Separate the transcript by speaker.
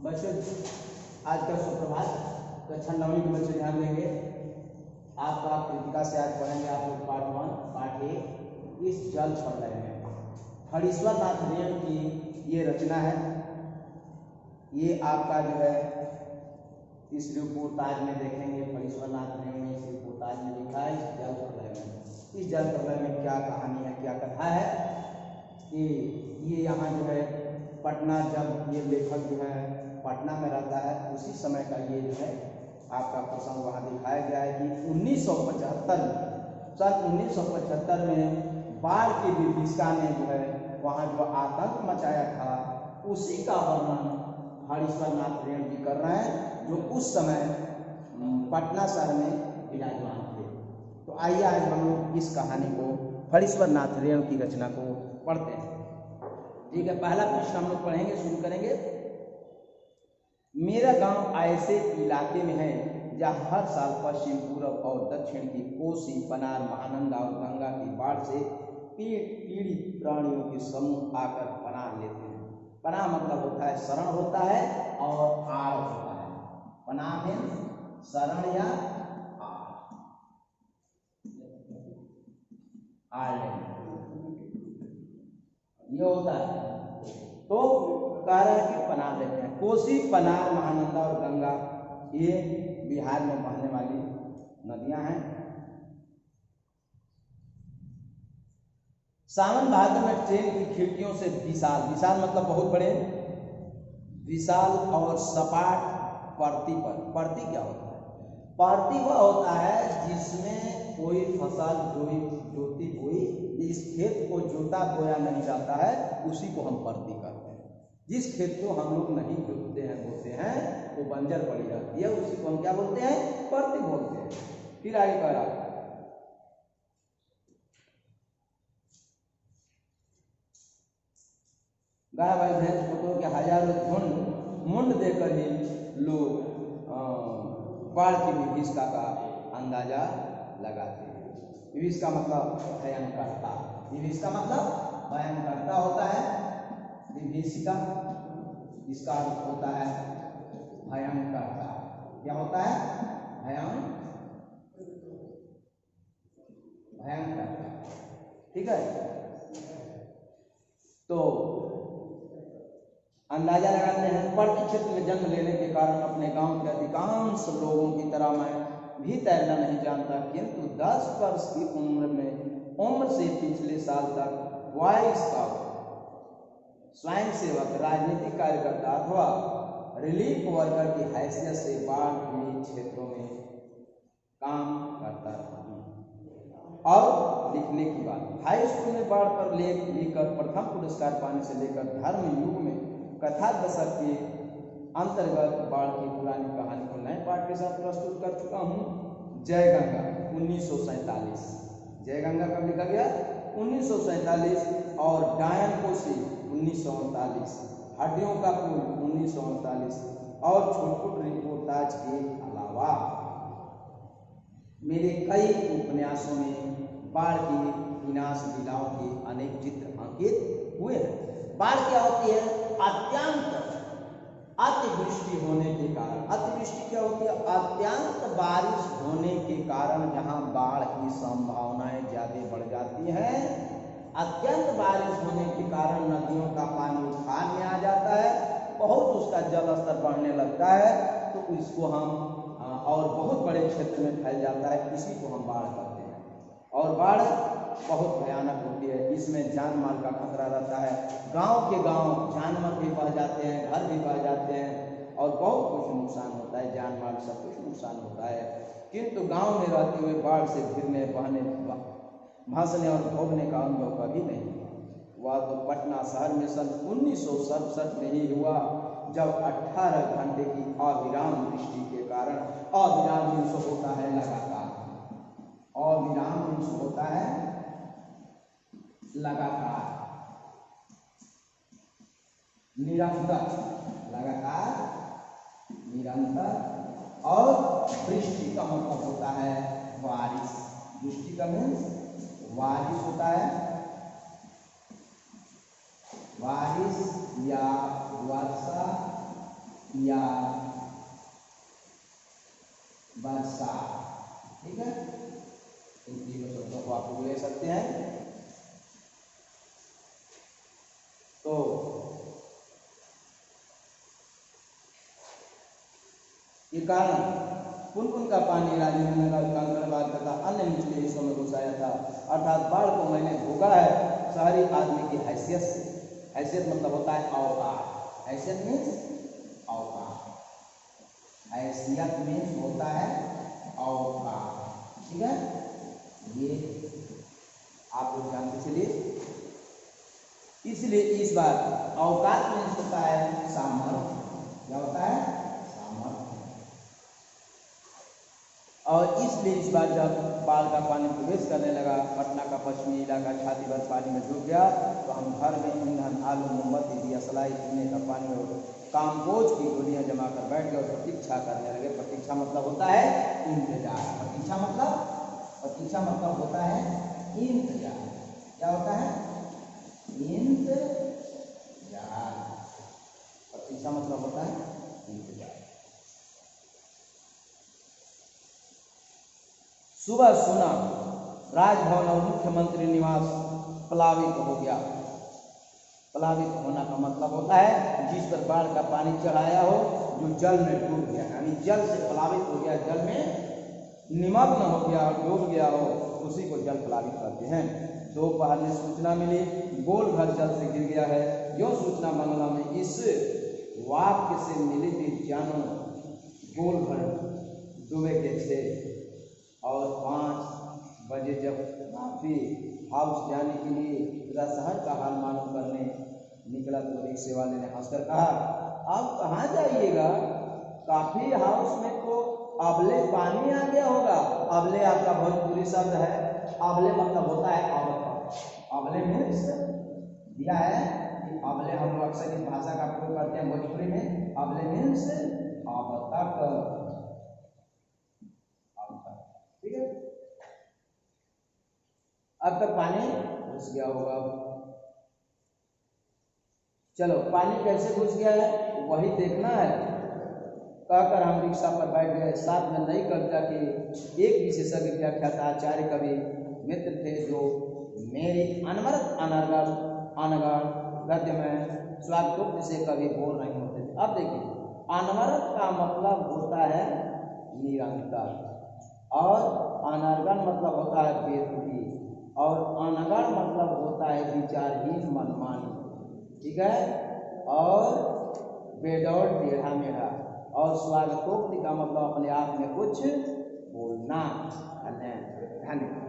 Speaker 1: बच्चों आज का सुप्रभात। कक्षा 9वीं के बच्चे ध्यान देंगे। आपका कृतिका से आज पढ़ेंगे आप लोग पार्ट 1 पार्ट ए। इस जल प्रलय में हरीश्वर नाथ रेणु की ये रचना है। ये आपका जो है इस रिपोर्टाज में देखेंगे। हरीश्वर नाथ रेणु ने इस रिपोर्टाज में लिखा है इस जल प्रलय में। इस जल प्रलय में क्या कहानी है, क्या कथा है कि ये यहाँ जो है पटना, जब ये लेखक जो है पटना में रहता है उसी समय का ये जो है आपका प्रसंग वहाँ दिखाया गया है कि 1975 में सन 1975 में बाढ़ की विभीषिका ने जो है वहाँ जो आतंक मचाया था उसी का वर्णन हरीश्वर नाथ रेणु जी कर रहे हैं, जो उस समय पटना शहर में विराजमान थे। तो आइए आज हम लोग इस कहानी को हरीश्वर नाथ रेणु की रचना को पढ़ते हैं। ठीक है, पहला प्रश्न हम लोग पढ़ेंगे, शुरू करेंगे। मेरा गांव ऐसे इलाके में है जहां हर साल पश्चिम, पूर्व और दक्षिण की कोसी, पनार, महानंदा और गंगा की बाढ़ से पीड़ित प्राणियों के समूह आकर पनाह लेते हैं। पनाह मतलब होता है शरण होता है और आड़ होता है। पनाह में शरण या आड़ ये होता है। तो कह रहे हैं कि पनाह लेते हैं। कोसी, पनार, महानंदा और गंगा ये बिहार में बहने वाली नदियां हैं। सावन भाद्र में ट्रेन की खिड़कियों से विशाल मतलब बहुत बड़े, विशाल और सपाट परती पर। परती क्या होता है? परती वह होता है जिसमें कोई फसल जोती बोई, जिस खेत को जोता बोया नहीं जाता है उसी को हम परती करते हैं। जिस खेत को हम लोग नहीं जोतते हैं बोते हैं वो बंजर पड़ी रहती है, उसी को हम क्या बोलते हैं? परती बोलते हैं। फिर आगे कह रहा गाय भाई भैंस कुत्तों के हजारों झुंड मुंड देकर ही लोग बाढ़ की विभीषिका का अंदाजा लगाते हैं। विभीषिका मतलब भयंकरता। विभीषिका मतलब भयंकरता होता है। विभीषिका इसका अर्थ होता है भयंकरता। क्या होता है? भयंकरता। ठीक है, तो अंदाजा लगाते हैं। पर्वतीय क्षेत्र में जन्म लेने के कारण अपने गांव के अधिकांश लोगों की तरह मैं भी तैरना नहीं जानता, किंतु 10 वर्ष की उम्र से पिछले साल तक बॉय स्काउट, स्वयं सेवक, राजनीतिक कार्यकर्ता अथवा रिलीफ वर्कर की हैसियत से बाढ़ पीड़ित क्षेत्रों में काम करता रहा। और लिखने की बात, हाई स्कूल में बाढ़ पर लेख लिखकर प्रथम पुरस्कार पाने से लेकर धर्म युग में कथा दशक के अंतर्गत बाढ़ की पुरानी कहानी को नए पाठ के साथ प्रस्तुत कर चुका हूँ। जय गंगा 1947। जय गंगा कब लिखा गया? 1947। और डायन कोसी 1948। हड्डियों का पुल 1948। और छोट रिपोर्टाज के अलावा मेरे कई उपन्यासों में बाढ़ की विनाश लीलाओं के अनेक चित्र अंकित हुए हैं। बाढ़ क्या होती है? अत्यंत अतिवृष्टि होने के कारण। अतिवृष्टि क्या होती है? अत्यंत बारिश होने के कारण जहां बाढ़ की संभावनाएं ज्यादा बढ़ जाती हैं। अत्यंत बारिश होने के कारण नदियों का पानी उफान में आ जाता है, बहुत उसका जल स्तर बढ़ने लगता है, तो इसको हम और बहुत बड़े क्षेत्र में फैल जाता है, इसी को हम बाढ़ कहते हैं। और बाढ़ बहुत भयानक होती है, इसमें जान माल का खतरा रहता है। गांव के गांव जानवर भी बह जाते हैं, घर भी बह जाते हैं और बहुत कुछ नुकसान होता है, जान माल सब कुछ नुकसान होता है। किंतु गांव में रहते हुए बाढ़ से गिरने, बहने, भासने और भोगने का अनुभव कभी नहीं। वह तो पटना शहर में सन 1967 में ही हुआ, जब 18 घंटे की अविराम वृष्टि के कारण, अविराम मीन्स होता है लगातार, अविराम मीन्स होता है लगातार, निरंतर, लगातार, निरंतर। और वृष्टि का मतलब होता है बारिश। वृष्टि का मीन्स बारिश होता है, बारिश या वर्षा या वर्षा। ठीक है, इन तीनों शब्दों को आप लोग ले सकते हैं। तो ये कारण पुनपुन का पानी राजेंद्र नगर कंकड़बाग तथा अन्य निचले हिस्सों में घुसाया था, अर्थात बाढ़ को मैंने भोगा है शहरी आदमी की हैसियत से। हैसियत मतलब होता है अवकाश, हैसियत मीन्स अवकाश, हैसियत मीन्स होता है अवकाश। ठीक है, ये आप लोग जानते चलिए। इसलिए इस बार अवकाश मीन्स होता है सामर्थ्य। क्या होता है? सामर्थ्य। और इसलिए इस बार जब बाढ़ का पानी प्रवेश करने लगा, पटना का पश्चिमी इलाका छाती भर पानी में डूब गया, तो हम घर में ईंधन, आलू, मोमबत्ती, दिया सलाई, पीने का पानी और कामकोज की गोलियां जमा कर बैठ गए और प्रतीक्षा करने लगे। प्रतीक्षा मतलब होता है इंतजार। प्रतीक्षा मतलब होता है इंतजार। क्या होता है? इंतजार। प्रतीक्षा मतलब होता है इंतजार। सुबह सुना राजभवन और मुख्यमंत्री निवास प्लावित हो गया। प्लावित होना का मतलब होता है जिस पर बाढ़ का पानी चढ़ाया हो, जो जल में डूब गया, यानी जल से प्लावित हो गया, जल में निमग्न हो गया और डूब गया हो, उसी को जल प्लावित कहते हैं। दोपहर में सूचना मिली गोल घर जल से गिर गया है। यो सूचना बंगला में इस वाक्य से मिली थी, जानो गोल घर डूबे के थे। और 5 बजे जब काफी हाउस जाने के लिए तथा शहर का हाल मालूम करने निकला तो रिक्शे वाले ने हंसकर कहा, आप कहाँ जाइएगा? काफी हाउस में तो अबले पानी आ गया होगा। अबले आपका भोजपुरी शब्द है। अबले मतलब होता है अब तक। अबले मीन्स दिया है कि अबले हम लोग अक्सर इस भाषा का प्रयोग करते हैं भोजपुरी में। अबले मीन्स अब तक। ठीक है, अब तक पानी घुस गया होगा। चलो, पानी कैसे घुस गया है वही देखना है। कहकर हम रिक्शा पर बैठ गए। साथ में नई कविता के एक विशेषज्ञ व्याख्याता आचार्य कवि मित्र थे, जो मेरी अनवरत अनगढ़ गद्य में स्वागतोक्ति से कभी बोर नहीं होते थे। अब देखिए, अनवरत का मतलब होता है निरंतर, और अनर्गल मतलब होता है बेतुकी, और अनगढ़ मतलब होता है विचारहीन मनमानी। ठीक है, और बेडौल टेढ़ा मेढ़ा, और स्वागतोक्ति का मतलब अपने आप में कुछ बोलना। धन्यवाद।